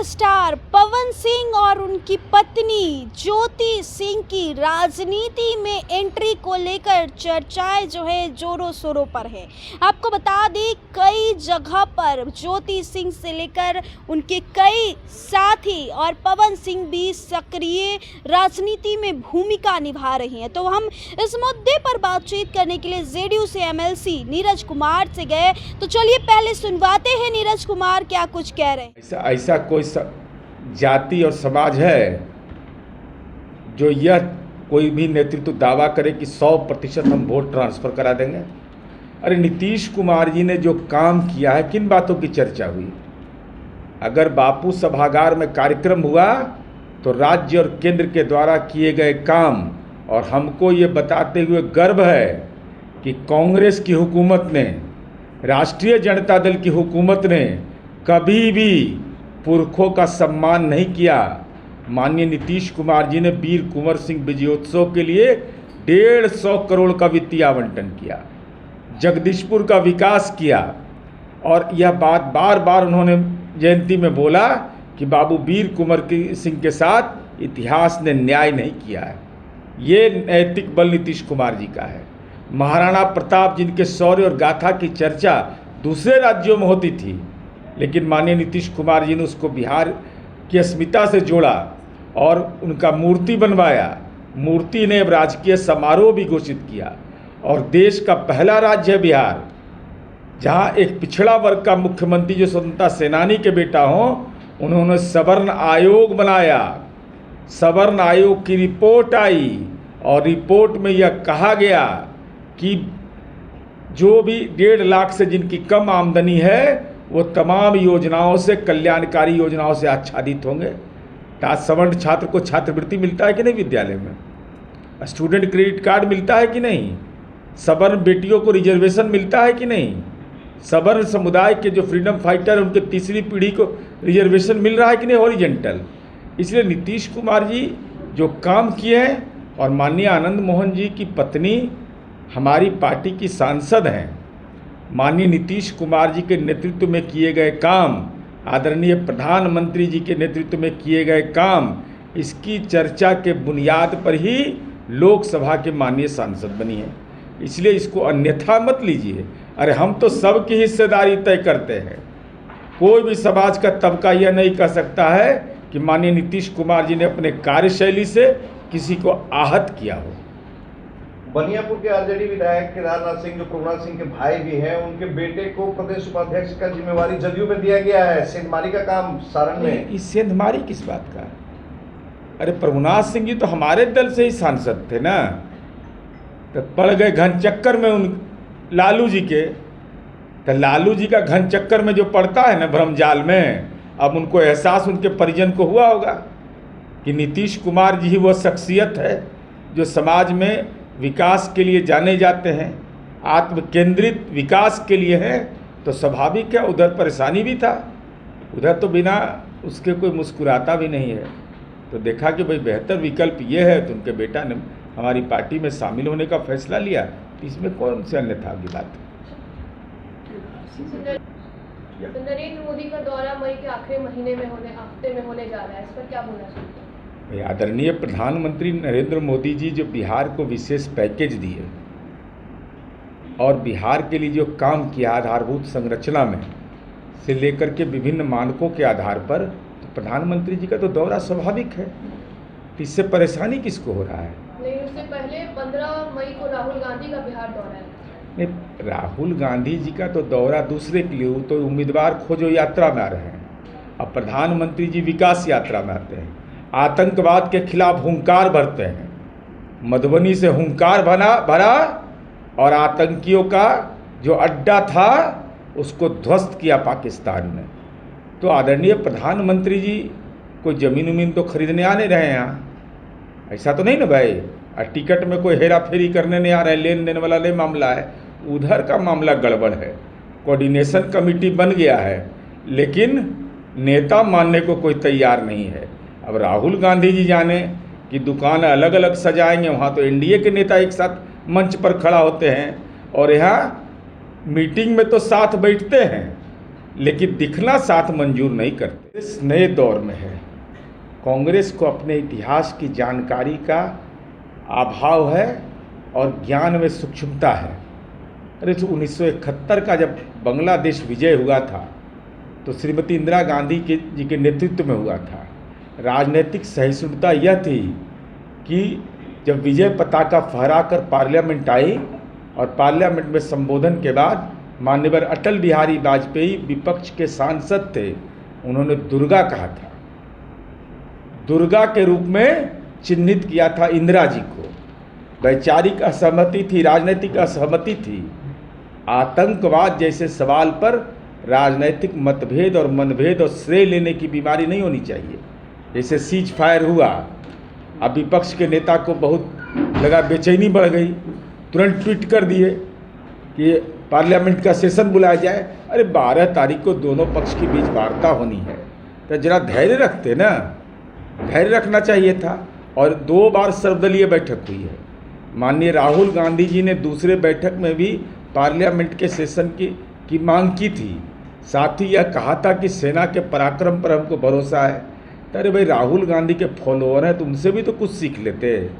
Superstar Pawan Singh और उनकी पत्नी ज्योति सिंह की राजनीति में एंट्री को लेकर चर्चाएं जो है जोरों शोरों पर है। आपको बता दें कई जगह पर ज्योति सिंह से लेकर उनके कई साथी और पवन सिंह भी सक्रिय राजनीति में भूमिका निभा रही हैं। तो हम इस मुद्दे पर बातचीत करने के लिए जेडीयू से एमएलसी नीरज कुमार से गए। तो चलिए पहले सुनवाते हैं नीरज कुमार क्या कुछ कह रहे हैं। ऐसा कोई जाति और समाज है जो यह कोई भी नेतृत्व दावा करे कि 100% हम वोट ट्रांसफ़र करा देंगे। अरे नीतीश कुमार जी ने जो काम किया है, किन बातों की चर्चा हुई? अगर बापू सभागार में कार्यक्रम हुआ तो राज्य और केंद्र के द्वारा किए गए काम, और हमको ये बताते हुए गर्व है कि कांग्रेस की हुकूमत ने, राष्ट्रीय जनता दल की हुकूमत ने कभी भी पुरखों का सम्मान नहीं किया। माननीय नीतीश कुमार जी ने वीर कुंवर सिंह विजयोत्सव के लिए 150 करोड़ का वित्तीय आवंटन किया, जगदीशपुर का विकास किया, और यह बात बार बार उन्होंने जयंती में बोला कि बाबू वीर कुंवर सिंह के साथ इतिहास ने न्याय नहीं किया है। ये नैतिक बल नीतीश कुमार जी का है। महाराणा प्रताप जिनके शौर्य और गाथा की चर्चा दूसरे राज्यों में होती थी, लेकिन माननीय नीतीश कुमार जी ने उसको बिहार की अस्मिता से जोड़ा और उनका मूर्ति बनवाया। मूर्ति ने अब राजकीय समारोह भी घोषित किया, और देश का पहला राज्य है बिहार जहां एक पिछड़ा वर्ग का मुख्यमंत्री जो स्वतंत्रता सेनानी के बेटा हों, उन्होंने सवर्ण आयोग बनाया। सवर्ण आयोग की रिपोर्ट आई और रिपोर्ट में यह कहा गया कि जो भी 1.5 लाख से जिनकी कम आमदनी है वो तमाम योजनाओं से, कल्याणकारी योजनाओं से आच्छादित होंगे। आज सवर्ण छात्र को छात्रवृत्ति मिलता है कि नहीं? विद्यालय में स्टूडेंट क्रेडिट कार्ड मिलता है कि नहीं? सवर्ण बेटियों को रिजर्वेशन मिलता है कि नहीं? सवर्ण समुदाय के जो फ्रीडम फाइटर हैं उनके तीसरी पीढ़ी को रिजर्वेशन मिल रहा है कि नहीं? हॉरिजेंटल। इसलिए नीतीश कुमार जी जो काम किए हैं, और माननीय आनंद मोहन जी की पत्नी हमारी पार्टी की सांसद हैं, माननीय नीतीश कुमार जी के नेतृत्व में किए गए काम, आदरणीय प्रधानमंत्री जी के नेतृत्व में किए गए काम, इसकी चर्चा के बुनियाद पर ही लोकसभा के माननीय सांसद बनी है। इसलिए इसको अन्यथा मत लीजिए। अरे हम तो सबकी हिस्सेदारी तय करते हैं। कोई भी समाज का तबका यह नहीं कह सकता है कि माननीय नीतीश कुमार जी ने अपने कार्यशैली से किसी को आहत किया हो। बनियापुर के आरजेडी विधायक केदारनाथ सिंह जो प्रभुनाथ सिंह के भाई भी हैं, उनके बेटे को प्रदेश उपाध्यक्ष का जिम्मेवारी जदयू में दिया गया है। सेंधमारी का काम सारण में। इस सेंधमारी किस बात का? अरे प्रभुनाथ सिंह जी तो हमारे दल से ही सांसद थे ना, तो पड़ गए घन चक्कर में उन लालू जी के। तो लालू जी का घन चक्कर में जो पड़ता है ना भ्रमजाल में, अब उनको एहसास उनके परिजन को हुआ होगा कि नीतीश कुमार जी ही वो शख्सियत है जो समाज में विकास के लिए जाने जाते हैं, आत्म केंद्रित विकास के लिए हैं। तो स्वाभाविक है उधर परेशानी भी था, उधर तो बिना उसके कोई मुस्कुराता भी नहीं है। तो देखा कि भाई बेहतर विकल्प ये है, तो उनके बेटा ने हमारी पार्टी में शामिल होने का फैसला लिया। इसमें कौन से अन्यथा की बात है? नरेंद्र मोदी का दौरा मई के आखिरी हफ्ते में होने जा रहा है, इस पर क्या बोलना चाहिए? आदरणीय प्रधानमंत्री नरेंद्र मोदी जी जो बिहार को विशेष पैकेज दिए और बिहार के लिए जो काम किया आधारभूत संरचना में से लेकर के विभिन्न मानकों के आधार पर, तो प्रधानमंत्री जी का तो दौरा स्वाभाविक है। तो इससे परेशानी किसको हो रहा है? नहीं, उससे पहले 15 मई को राहुल गांधी का बिहार दौरा है। नहीं, राहुल गांधी जी का तो दौरा दूसरे के लिए, वो तो उम्मीदवार खोजो यात्रा में आ रहे हैं। अब प्रधानमंत्री जी विकास यात्रा में आते हैं, आतंकवाद के खिलाफ हुंकार भरते हैं। मधुबनी से हुंकार भरा और आतंकियों का जो अड्डा था उसको ध्वस्त किया पाकिस्तान में। तो आदरणीय प्रधानमंत्री जी कोई ज़मीन उमीन तो खरीदने आ नहीं रहे हैं यहाँ, ऐसा तो नहीं ना भाई। और टिकट में कोई हेरा फेरी करने नहीं आ रहा है, लेन देन वाला नहीं मामला है, उधर का मामला गड़बड़ है। कोऑर्डिनेशन कमेटी बन गया है, लेकिन नेता मानने को कोई तैयार नहीं है। अब राहुल गांधी जी जाने कि दुकान अलग अलग सजाएंगे, वहाँ तो एनडीए के नेता एक साथ मंच पर खड़ा होते हैं, और यहाँ मीटिंग में तो साथ बैठते हैं, लेकिन दिखना साथ मंजूर नहीं करते। इस नए दौर में है, कांग्रेस को अपने इतिहास की जानकारी का अभाव है और ज्ञान में सूक्ष्मता है। अरे 1971 का जब बांग्लादेश विजय हुआ था तो श्रीमती इंदिरा गांधी जी के नेतृत्व में हुआ था। राजनीतिक सहिष्णुता यह थी कि जब विजय पताका फहरा कर पार्लियामेंट आई और पार्लियामेंट में संबोधन के बाद माननीय अटल बिहारी वाजपेयी विपक्ष के सांसद थे, उन्होंने दुर्गा कहा था, दुर्गा के रूप में चिन्हित किया था इंदिरा जी को। वैचारिक असहमति थी, राजनीतिक असहमति थी। आतंकवाद जैसे सवाल पर राजनीतिक मतभेद और मनभेद और श्रेय लेने की बीमारी नहीं होनी चाहिए। जैसे सीज फायर हुआ, अब विपक्ष के नेता को बहुत लगा, बेचैनी बढ़ गई, तुरंत ट्वीट कर दिए कि पार्लियामेंट का सेशन बुलाया जाए। अरे 12 तारीख को दोनों पक्ष के बीच वार्ता होनी है, तो जरा धैर्य रखते ना, धैर्य रखना चाहिए था। और 2 बार सर्वदलीय बैठक हुई है। माननीय राहुल गांधी जी ने दूसरे बैठक में भी पार्लियामेंट के सेशन की मांग की थी। साथ ही यह कहा था कि सेना के पराक्रम पर हमको भरोसा है। अरे भाई, राहुल गांधी के फॉलोअर हैं, तुमसे भी तो कुछ सीख लेते।